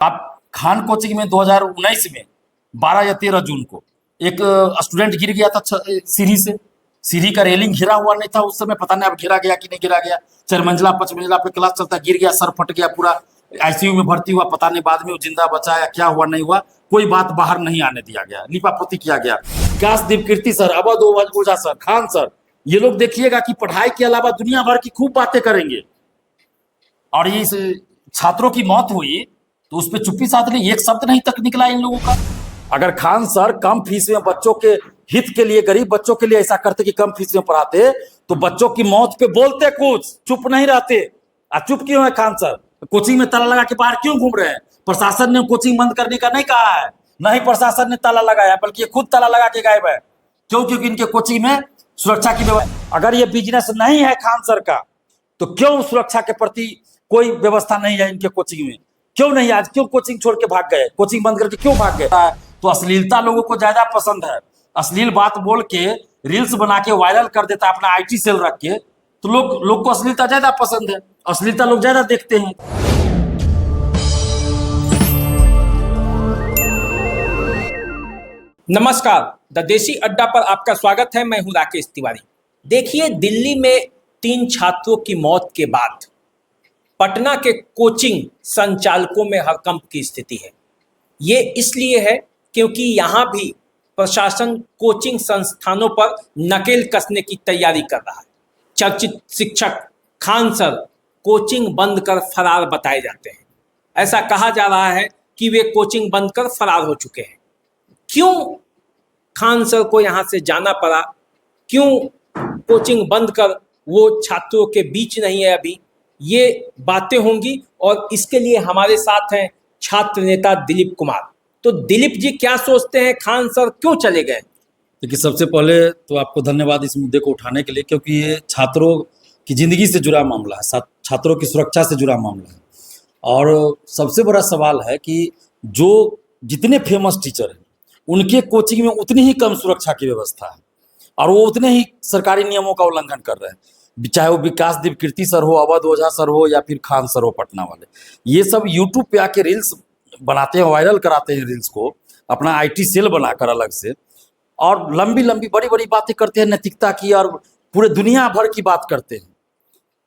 आप खान कोचिंग में 2019 में 12 या 13 जून को एक स्टूडेंट गिर गया था सीढ़ी से। सीढ़ी का रेलिंग घिरा हुआ नहीं था उस समय, पता नहीं अब घिरा गया कि नहीं गिरा गया। 4 मंजिला 5 मंजिला पे क्लास चलता, गिर गया, सर फट गया, पूरा आईसीयू में भर्ती हुआ, पता नहीं बाद में वो जिंदा बचा या क्या हुआ नहीं हुआ, कोई बात बाहर नहीं आने दिया गया, लिपापोती किया गया। काशदीप कीर्ति सर, अवध ओझा सर, खान सर, ये लोग देखिएगा कि पढ़ाई के अलावा दुनिया भर की खूब बातें करेंगे। और ये छात्रों की मौत हुई तो उस पर चुप्पी साध ली, एक शब्द नहीं तक निकला इन लोगों का। अगर खान सर कम फीस में बच्चों के हित के लिए, गरीब बच्चों के लिए ऐसा करते कि कम फीस में पढ़ाते, तो बच्चों की मौत पे बोलते, कुछ चुप नहीं रहते। चुप क्यों है खान सर? कोचिंग में ताला लगा के बाहर क्यों घूम रहे हैं? प्रशासन ने कोचिंग बंद करने का नहीं कहा है, नहीं प्रशासन ने ताला लगाया, बल्कि ये खुद ताला लगा के गायब है। क्यों? क्योंकि इनके कोचिंग में सुरक्षा की व्यवस्था, अगर ये बिजनेस नहीं है खान सर का, तो क्यों सुरक्षा के प्रति कोई व्यवस्था नहीं है इनके कोचिंग में? क्यों नहीं? आज क्यों कोचिंग छोड़ के भाग गए? कोचिंग बंद करके क्यों भाग गए? तो अश्लीलता लोगों को ज्यादा पसंद है। अश्लील बात बोल के रील्स बना के वायरल कर देता अपना आईटी सेल रख के, तो लोग को अश्लीलता ज्यादा पसंद है, अश्लीलता लोग ज्यादा देखते हैं। नमस्कार, द देसी अड्डा पर आपका स्वागत है। मैं हूं राकेश तिवारी। देखिए, दिल्ली में 3 छात्रों की मौत के बाद पटना के कोचिंग संचालकों में हड़कंप की स्थिति है। ये इसलिए है क्योंकि यहाँ भी प्रशासन कोचिंग संस्थानों पर नकेल कसने की तैयारी कर रहा है। चर्चित शिक्षक खान सर कोचिंग बंद कर फरार बताए जाते हैं। ऐसा कहा जा रहा है कि वे कोचिंग बंद कर फरार हो चुके हैं। क्यों खान सर को यहाँ से जाना पड़ा, क्यों कोचिंग बंद कर वो छात्रों के बीच नहीं है अभी, ये बातें होंगी। और इसके लिए हमारे साथ हैं छात्र नेता दिलीप कुमार। तो दिलीप जी, क्या सोचते हैं, खान सर क्यों चले गए? देखिए, सबसे पहले तो आपको धन्यवाद इस मुद्दे को उठाने के लिए, क्योंकि ये छात्रों की जिंदगी से जुड़ा मामला है, छात्रों की सुरक्षा से जुड़ा मामला है। और सबसे बड़ा सवाल है कि जो जितने फेमस टीचर हैं उनके कोचिंग में उतनी ही कम सुरक्षा की व्यवस्था है और वो उतने ही सरकारी नियमों का उल्लंघन कर रहे हैं, चाहे वो काशदीप कीर्ति सर हो, अवध ओझा सर हो या फिर खान सर हो पटना वाले। ये सब यूट्यूब पे आके रील्स बनाते हैं, वायरल कराते हैं रील्स को, अपना आईटी सेल बनाकर अलग से, और लंबी लंबी बड़ी बड़ी बातें करते हैं नैतिकता की, और पूरे दुनिया भर की बात करते हैं।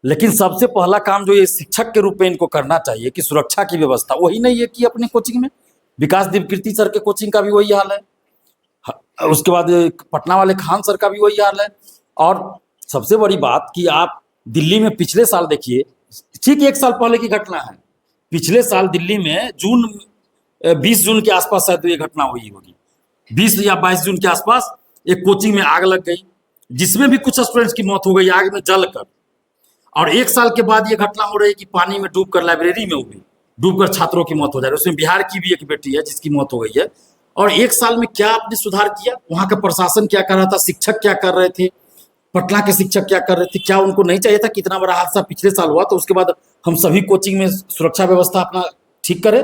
लेकिन सबसे पहला काम जो ये शिक्षक के रूप में इनको करना चाहिए कि सुरक्षा की व्यवस्था, वही नहीं है कि अपने कोचिंग में। काशदीप कीर्ति सर के कोचिंग का भी वही हाल है, उसके बाद पटना वाले खान सर का भी वही हाल है। और सबसे बड़ी बात कि आप दिल्ली में पिछले साल देखिए, ठीक 1 साल पहले की घटना है, पिछले साल दिल्ली में 20 जून के आसपास शायद ये घटना हुई होगी, 20 या 22 जून के आसपास एक कोचिंग में आग लग गई, जिसमें भी कुछ स्टूडेंट्स की मौत हो गई आग में जलकर। और 1 साल के बाद ये घटना हो रही है कि पानी में डूबकर, लाइब्रेरी में भी डूबकर छात्रों की मौत हो जा रही है। उसमें बिहार की भी एक बेटी है जिसकी मौत हो गई है। और 1 साल में क्या आपने सुधार किया? वहां का प्रशासन क्या कर रहा था, शिक्षक क्या कर रहे थे, पटना के शिक्षक क्या कर रहे थे? क्या उनको नहीं चाहिए था कि इतना बड़ा हादसा पिछले साल हुआ तो उसके बाद हम सभी कोचिंग में सुरक्षा व्यवस्था अपना ठीक करें?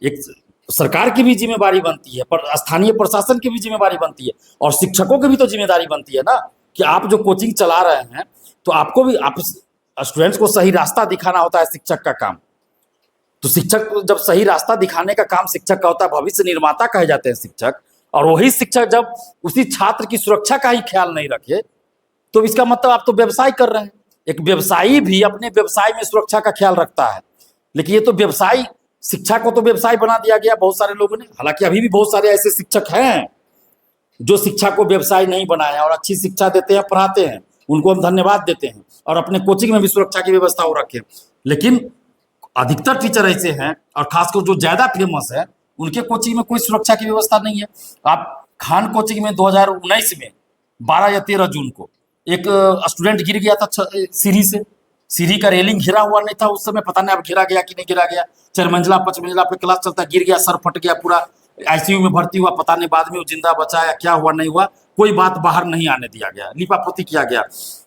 एक सरकार की भी जिम्मेदारी बनती है, पर स्थानीय प्रशासन की भी जिम्मेदारी बनती है, और शिक्षकों की भी तो जिम्मेदारी बनती है ना कि आप जो कोचिंग चला रहे हैं तो आपको भी, आप स्टूडेंट्स को सही रास्ता दिखाना होता है शिक्षक का काम। तो शिक्षक जब सही रास्ता दिखाने का काम शिक्षक का होता है, भविष्य निर्माता कहे जाते हैं शिक्षक, और वही शिक्षक जब उसी छात्र की सुरक्षा का ही ख्याल नहीं रखे तो इसका मतलब आप तो व्यवसाय कर रहे हैं। एक व्यवसायी भी अपने व्यवसाय में सुरक्षा का ख्याल रखता है, लेकिन ये तो व्यवसाय, शिक्षा को तो व्यवसाय बना दिया गया बहुत सारे लोगों ने। हालांकि अभी भी बहुत सारे ऐसे शिक्षक हैं जो शिक्षा को व्यवसाय नहीं बनाया और अच्छी शिक्षा देते हैं, पढ़ाते हैं, उनको हम धन्यवाद देते हैं, और अपने कोचिंग में भी सुरक्षा की व्यवस्था हो रखे। लेकिन अधिकतर टीचर ऐसे हैं, और खासकर जो ज्यादा फेमस है, उनके कोचिंग में कोई सुरक्षा की व्यवस्था नहीं है। आप खान कोचिंग में 2019 में 12 या 13 जून को एक स्टूडेंट गिर गया था सीढ़ी से। सीढ़ी का रेलिंग घिरा हुआ नहीं था उस समय, पता नहीं अब घिरा गया कि नहीं घिरा गया। 4 मंजिला 5 मंजिला पे क्लास चलता, गिर गया, सर फट गया, पूरा आईसीयू में भर्ती हुआ, पता नहीं बाद में वो जिंदा बचा या क्या हुआ नहीं हुआ, कोई बात बाहर नहीं आने दिया गया, लिपापोती किया गया।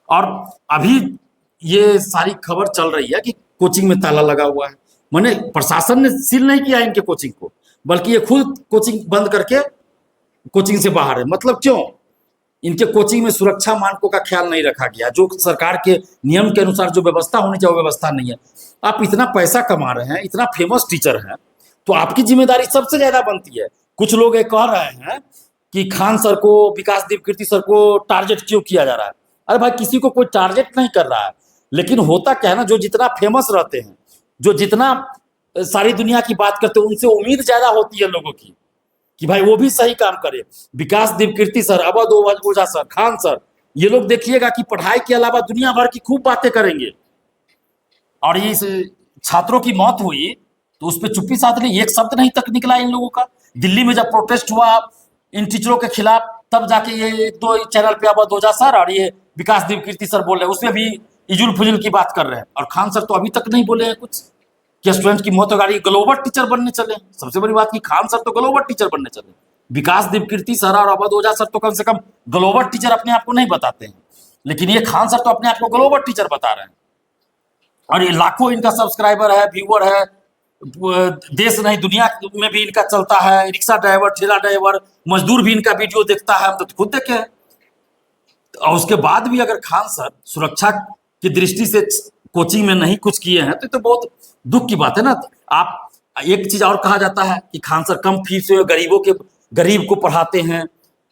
और अभी ये सारी खबर चल रही है कि कोचिंग में ताला लगा हुआ है। माने प्रशासन ने सील नहीं किया इनके कोचिंग को, बल्कि ये खुद कोचिंग बंद करके कोचिंग से बाहर है। मतलब क्यों? इनके कोचिंग में सुरक्षा मानकों का ख्याल नहीं रखा गया, जो सरकार के नियम के अनुसार जो व्यवस्था होनी चाहिए वो व्यवस्था नहीं है। आप इतना पैसा कमा रहे हैं, इतना फेमस टीचर हैं, तो आपकी जिम्मेदारी सबसे ज्यादा बनती है। कुछ लोग ये कह रहे हैं कि खान सर को, विकास देवकीर्ति सर को टारगेट क्यों किया जा रहा है। अरे भाई, किसी को कोई टारगेट नहीं कर रहा है, लेकिन होता क्या है ना, जो जितना फेमस रहते हैं, जो जितना सारी दुनिया की बात करते हैं, उनसे उम्मीद ज्यादा होती है लोगों की कि भाई वो भी सही काम करे। विकास देवकीर्ति सर, अवध ओझा सर, खान सर, ये लोग देखिएगा कि पढ़ाई के अलावा दुनिया भर की खूब बातें करेंगे। और ये इस छात्रों की मौत हुई तो उस पर चुप्पी साध ली, एक शब्द नहीं तक निकला इन लोगों का। दिल्ली में जब प्रोटेस्ट हुआ इन टीचरों के खिलाफ, तब जाके ये एक दो चैनल पे अवध ओझा सर और ये विकास देवकीर्ति सर बोल रहे हैं, उसमें भी इजुल फुजुल की बात कर रहे हैं। और खान सर तो अभी तक नहीं बोले हैं कुछ कि स्टूडेंट की मौत होगी, ग्लोबल टीचर बनने चले। सबसे बड़ी बात कि खान सर तो ग्लोबल टीचर बनने चले, विकास देवकीर्ति सर और अवध ओझा सर तो कम से कम ग्लोबल टीचर अपने आप को नहीं बताते हैं, लेकिन ये खान सर तो अपने आप को ग्लोबल टीचर बता रहे हैं। और ये लाखों इनका सब्सक्राइबर है, व्यूअर है, देश नहीं दुनिया में भी इनका चलता है। रिक्शा ड्राइवर, ठेला ड्राइवर, मजदूर भी इनका वीडियो देखता है, हम तो खुद देखे हैं। और उसके बाद भी अगर खान सर सुरक्षा की दृष्टि से कोचिंग में नहीं कुछ किए हैं तो बहुत दुख की बात है ना। आप एक चीज और कहा जाता है कि खान सर कम फीस में गरीब को पढ़ाते हैं,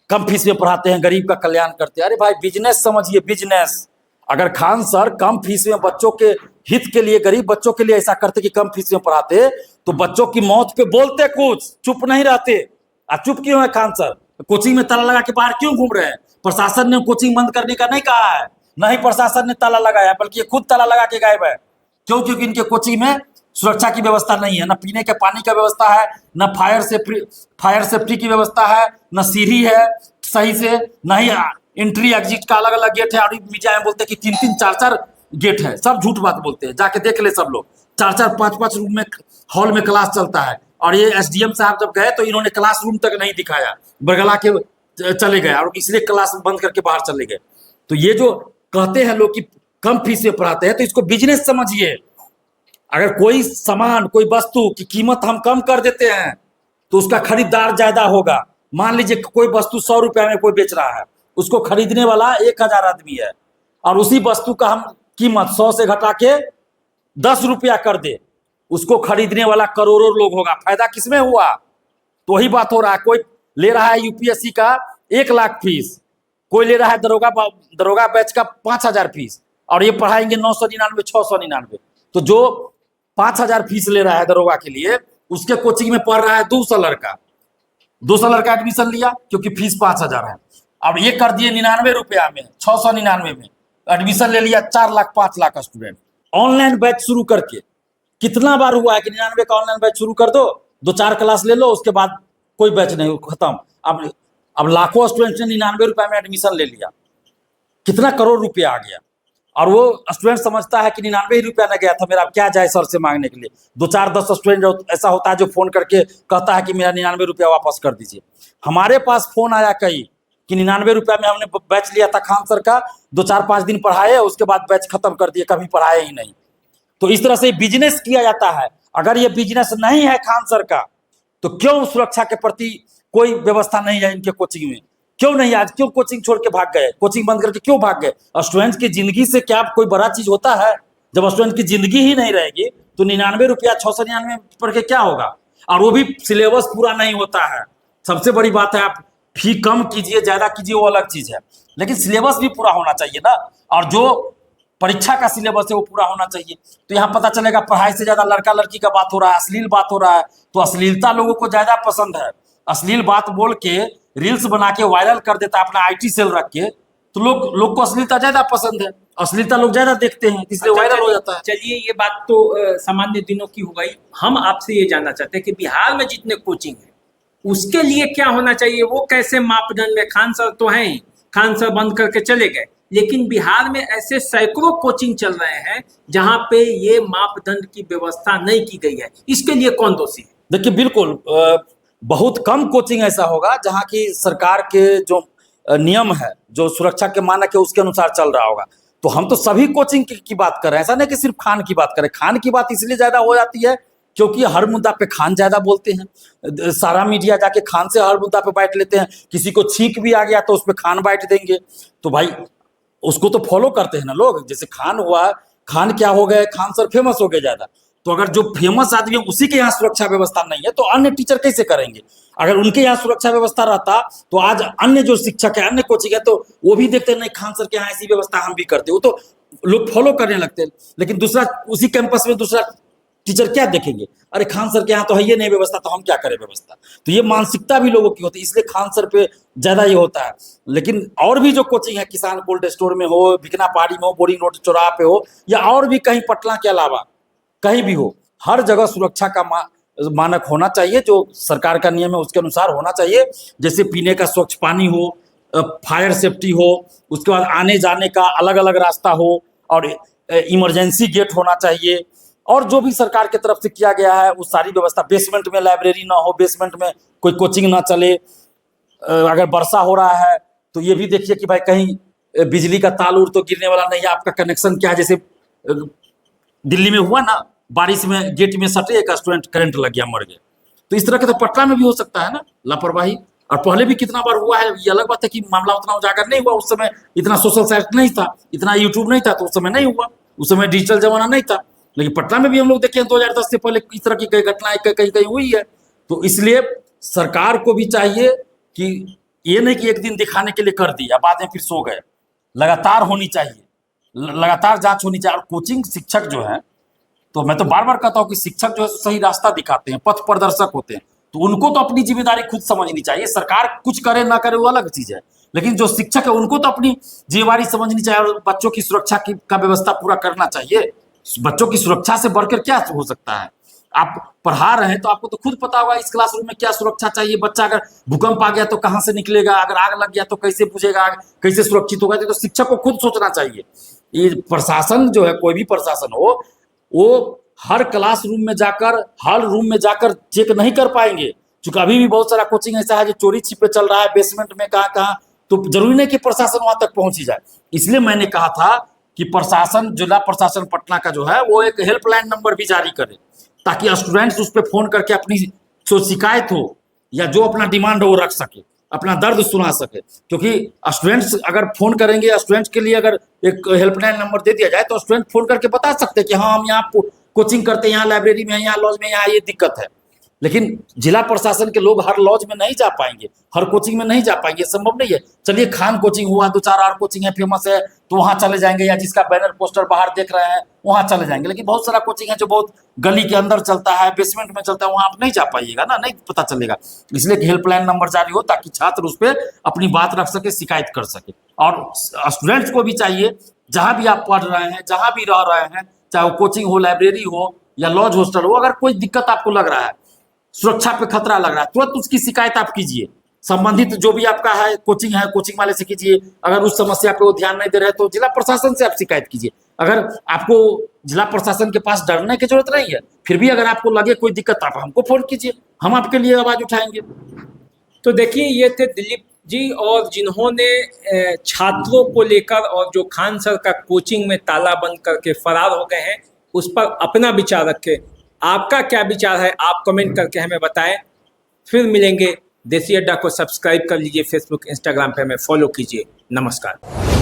कम फीस में पढ़ाते हैं, गरीब का कल्याण करते हैं। अरे भाई, बिजनेस समझिए, बिजनेस। अगर खान सर कम फीस में बच्चों के हित के लिए, गरीब बच्चों के लिए ऐसा करते कि कम फीस में पढ़ाते, तो बच्चों की मौत पे बोलते कुछ, चुप नहीं रहते। चुप क्यों है खान सर? कोचिंग में ताला लगा के बाहर क्यों घूम रहे हैं? प्रशासन ने कोचिंग बंद करने का नहीं कहा है, न ही प्रशासन ने ताला लगाया, बल्कि ये खुद ताला लगा के गायब है। क्यों? क्योंकि इनके कोचिंग में सुरक्षा की व्यवस्था नहीं है, न पीने के पानी का व्यवस्था है, न फायर सेफ्टी की व्यवस्था है, न सीढ़ी है सही से, न ही एंट्री एग्जिट का अलग अलग गेट है। और मीडिया में बोलते हैं कि 3-3, 4-4 गेट है। सब झूठ बात बोलते हैं, जाके देख ले सब लोग। 4-4, 5-5 रूम में हॉल में क्लास चलता है। और ये एसडीएम साहब जब गए तो इन्होंने क्लास रूम तक नहीं दिखाया, बरगला के चले गए और इसलिए क्लास बंद करके बाहर चले गए। तो ये जो कहते हैं लोग कि कम फीस में पढ़ाते हैं, तो इसको बिजनेस समझिए। अगर कोई सामान, कोई वस्तु की कीमत हम कम कर देते हैं तो उसका खरीदार ज्यादा होगा। मान लीजिए कोई वस्तु 100 रुपया में कोई बेच रहा है, उसको खरीदने वाला 1000 आदमी है, और उसी वस्तु का हम कीमत 100 से घटा के 10 रुपया कर दे, उसको खरीदने वाला करोड़ों लोग होगा। फायदा किसमें हुआ? तो वही बात हो रहा है। कोई ले रहा है यूपीएससी का 1 लाख फीस, कोई ले रहा है दरोगा बैच का 5000 फीस, और ये पढ़ाएंगे 999, 699। तो जो 5000 फीस ले रहा है दरोगा के लिए, उसके कोचिंग में पढ़ रहा है 200 लड़का एडमिशन लिया क्योंकि फीस 5000 है। अब ये कर दिए 99 रुपया में, 699 में एडमिशन ले लिया 4 lakh 5 lakh student. Online batch शुरू करके कितना बार हुआ है कि 99 का ऑनलाइन बैच शुरू कर दो, 2-4 क्लास ले लो, उसके बाद कोई बैच नहीं, खत्म। अब लाखों स्टूडेंट ने 99 रुपया में एडमिशन ले लिया, कितना करोड़ रुपया आ गया। और वो स्टूडेंट समझता है कि 99 रुपया न गया था मेरा, क्या जाए सर से मांगने के लिए। 2-4-10 स्टूडेंट ऐसा होता है जो फोन करके कहता है कि मेरा 99 रुपया वापस कर दीजिए। हमारे पास फोन आया कई कि 99 रुपया में हमने बैच लिया था खान सर का, 2-4-5 दिन पढ़ाए, उसके बाद बैच खत्म कर दिए, कभी पढ़ाए ही नहीं। तो इस तरह से बिजनेस किया जाता है। अगर ये बिजनेस नहीं है खान सर का, तो क्यों सुरक्षा के प्रति कोई व्यवस्था नहीं है इनके कोचिंग में? क्यों नहीं? आज क्यों कोचिंग छोड़ के भाग गए? कोचिंग बंद करके क्यों भाग गए? स्टूडेंट की जिंदगी से क्या कोई बड़ा चीज होता है? जब स्टूडेंट की जिंदगी ही नहीं रहेगी तो 99 रुपया 699 पढ़ के क्या होगा? और वो भी सिलेबस पूरा नहीं होता है। सबसे बड़ी बात है, आप फी कम कीजिए, ज्यादा कीजिए, वो अलग चीज है, लेकिन सिलेबस भी पूरा होना चाहिए ना। और जो परीक्षा का सिलेबस है वो पूरा होना चाहिए। तो यहाँ पता चलेगा पढ़ाई से ज्यादा लड़का लड़की का बात हो रहा है, अश्लील बात हो रहा है। तो अश्लीलता लोगों को ज्यादा पसंद है। अश्लील बात बोल के रील्स बना के वायरल कर देता है अपना आईटी सेल रख के, तो लोग को अश्लीलता ज्यादा पसंद है, अश्लीलता लोग ज्यादा देखते हैं, इसलिए वायरल हो जाता है। चलिए, ये बात तो सामान्य दिनों की हो गई। हम आपसे ये जानना चाहते हैं कि बिहार में जितने कोचिंग है उसके लिए क्या होना चाहिए, वो कैसे मापदंड में? खान सर तो हैं, खान सर बंद करके चले गए, लेकिन बिहार में ऐसे सैकड़ों कोचिंग चल रहे हैं जहां पे ये मापदंड की व्यवस्था नहीं की गई है। इसके लिए कौन दोषी है? देखिए, बिल्कुल बहुत कम कोचिंग ऐसा होगा जहां की सरकार के जो नियम है, जो सुरक्षा के मानक है, उसके अनुसार चल रहा होगा। तो हम तो सभी कोचिंग की बात कर रहे हैं, ऐसा नहीं कि सिर्फ खान की बात करें। खान की बात इसलिए ज्यादा हो जाती है क्योंकि हर मुद्दा पे खान ज्यादा बोलते हैं। सारा मीडिया जाके खान से हर मुद्दा पे बैठ लेते हैं। किसी को छींक भी आ गया तो उस पर खान बैठ देंगे। तो भाई उसको तो फॉलो करते हैं ना लोग। जैसे खान हुआ, खान क्या हो गए, खान सर फेमस हो गए ज्यादा, तो अगर जो फेमस आदमी है उसी के यहाँ सुरक्षा व्यवस्था नहीं है तो अन्य टीचर कैसे करेंगे? अगर उनके यहाँ सुरक्षा व्यवस्था रहता तो आज अन्य जो शिक्षक है, अन्य कोचिंग है, तो वो भी देखते नहीं खान सर के यहाँ ऐसी व्यवस्था हम भी करते, वो तो लोग फॉलो करने लगते। लेकिन दूसरा उसी कैंपस में दूसरा टीचर क्या देखेंगे, अरे खान सर के यहाँ तो है ये नहीं व्यवस्था, तो हम क्या करें व्यवस्था। तो ये मानसिकता भी लोगों की होती है, इसलिए खान सर पे ज्यादा ये होता है। लेकिन और भी जो कोचिंग है, किसान कोल्ड स्टोर में हो, भिकना पहाड़ी में हो, बोरिंग रोड चौराहा पे हो, या और भी कहीं पटना के अलावा कहीं भी हो, हर जगह सुरक्षा का मानक होना चाहिए, जो सरकार का नियम है उसके अनुसार होना चाहिए। जैसे पीने का स्वच्छ पानी हो, फायर सेफ्टी हो, उसके बाद आने जाने का अलग अलग रास्ता हो, और इमरजेंसी गेट होना चाहिए, और जो भी सरकार की तरफ से किया गया है वो सारी व्यवस्था। बेसमेंट में लाइब्रेरी ना हो, बेसमेंट में कोई कोचिंग ना चले। अगर वर्षा हो रहा है तो ये भी देखिए कि भाई कहीं बिजली का तार उर तो गिरने वाला नहीं है, आपका कनेक्शन क्या है। जैसे दिल्ली में हुआ ना, बारिश में गेट में सटे, एक स्टूडेंट करंट लग गया, मर गया। तो इस तरह के तो पटना में भी हो सकता है ना, लापरवाही। और पहले भी कितना बार हुआ है। ये अलग बात है कि मामला उतना उजागर नहीं हुआ, उस समय इतना सोशल साइट नहीं था, इतना यूट्यूब नहीं था, तो उस समय नहीं हुआ, उस समय डिजिटल जमाना नहीं था। लेकिन पटना में भी हम लोग देखे 2010 से पहले इस तरह की कई घटनाएं कहीं कहीं हुई है। तो इसलिए सरकार को भी चाहिए कि ये नहीं कि एक दिन दिखाने के लिए कर दिया, बाद में फिर सो गए। लगातार होनी चाहिए, लगातार जांच होनी चाहिए। और कोचिंग शिक्षक जो है, तो मैं तो बार बार कहता हूँ कि शिक्षक जो है सही रास्ता दिखाते हैं, पथ प्रदर्शक होते हैं, तो उनको तो अपनी जिम्मेदारी खुद समझनी चाहिए। सरकार कुछ करे ना करे वो अलग चीज है, लेकिन जो शिक्षक है उनको तो अपनी जिम्मेदारी समझनी चाहिए और बच्चों की सुरक्षा का व्यवस्था पूरा करना चाहिए। बच्चों की सुरक्षा से बढ़कर क्या हो सकता है? आप पढ़ा रहे हैं तो आपको तो खुद पता होगा इस क्लासरूम में क्या सुरक्षा चाहिए। बच्चा अगर भूकंप आ गया तो कहाँ से निकलेगा, अगर आग लग गया तो कैसे बुझेगा, कैसे सुरक्षित होगा, तो शिक्षक को खुद सोचना चाहिए। ये प्रशासन जो है, कोई भी प्रशासन हो, वो हर क्लासरूम में जाकर, हर रूम में जाकर चेक नहीं कर पाएंगे, क्योंकि अभी भी बहुत सारा कोचिंग ऐसा है जो चोरी छिपे चल रहा है, बेसमेंट में कहाँ कहाँ। तो जरूरी नहीं कि प्रशासन वहां तक पहुंच ही जाए। इसलिए मैंने कहा था कि प्रशासन, जिला प्रशासन पटना का जो है, वो एक हेल्पलाइन नंबर भी जारी करे, ताकि स्टूडेंट्स उस पर फोन करके अपनी जो शिकायत हो या जो अपना डिमांड हो वो रख सके, अपना दर्द सुना सके। क्योंकि स्टूडेंट्स अगर फोन करेंगे, स्टूडेंट्स के लिए अगर एक हेल्पलाइन नंबर दे दिया जाए तो स्टूडेंट फोन करके बता सकते हैं कि हाँ हम यहाँ कोचिंग करते हैं, यहाँ लाइब्रेरी में, यहाँ लॉज में, यहाँ ये दिक्कत है। लेकिन जिला प्रशासन के लोग हर लॉज में नहीं जा पाएंगे, हर कोचिंग में नहीं जा पाएंगे, संभव नहीं है। चलिए खान कोचिंग हुआ, 2-4 और कोचिंग है फेमस है, तो वहां चले जाएंगे, या जिसका बैनर पोस्टर बाहर देख रहे हैं वहां चले जाएंगे। लेकिन बहुत सारा कोचिंग है जो बहुत गली के अंदर चलता है, बेसमेंट में चलता है, वहां आप नहीं जा पाइएगा ना, नहीं पता चलेगा। इसलिए हेल्पलाइन नंबर जारी हो ताकि छात्र उस पर अपनी बात रख सके, शिकायत कर सके। और स्टूडेंट्स को भी चाहिए, जहां भी आप पढ़ रहे हैं, जहां भी रह रहे हैं, चाहे वो कोचिंग हो, लाइब्रेरी हो या लॉज हॉस्टल हो, अगर कोई दिक्कत आपको लग रहा है, सुरक्षा पे खतरा लग रहा है, तुरंत उसकी शिकायत आप कीजिए। संबंधित जो भी आपका है कोचिंग वाले से कीजिए। अगर उस समस्या पे वो ध्यान नहीं दे रहे तो जिला प्रशासन से आप शिकायत कीजिए। अगर आपको जिला प्रशासन के पास डरने की जरूरत नहीं है, फिर भी अगर आपको लगे कोई दिक्कत, आप हमको फोन कीजिए, हम आपके लिए आवाज उठाएंगे। तो देखिए, ये थे दिलीप जी, और जिन्होंने छात्रों को लेकर और जो खान सर का कोचिंग में ताला बंद करके फरार हो गए हैं उस पर अपना विचार रखे। आपका क्या विचार है आप कमेंट करके हमें बताएं। फिर मिलेंगे। देसी अड्डा को सब्सक्राइब कर लीजिए, फेसबुक इंस्टाग्राम पे हमें फॉलो कीजिए। नमस्कार।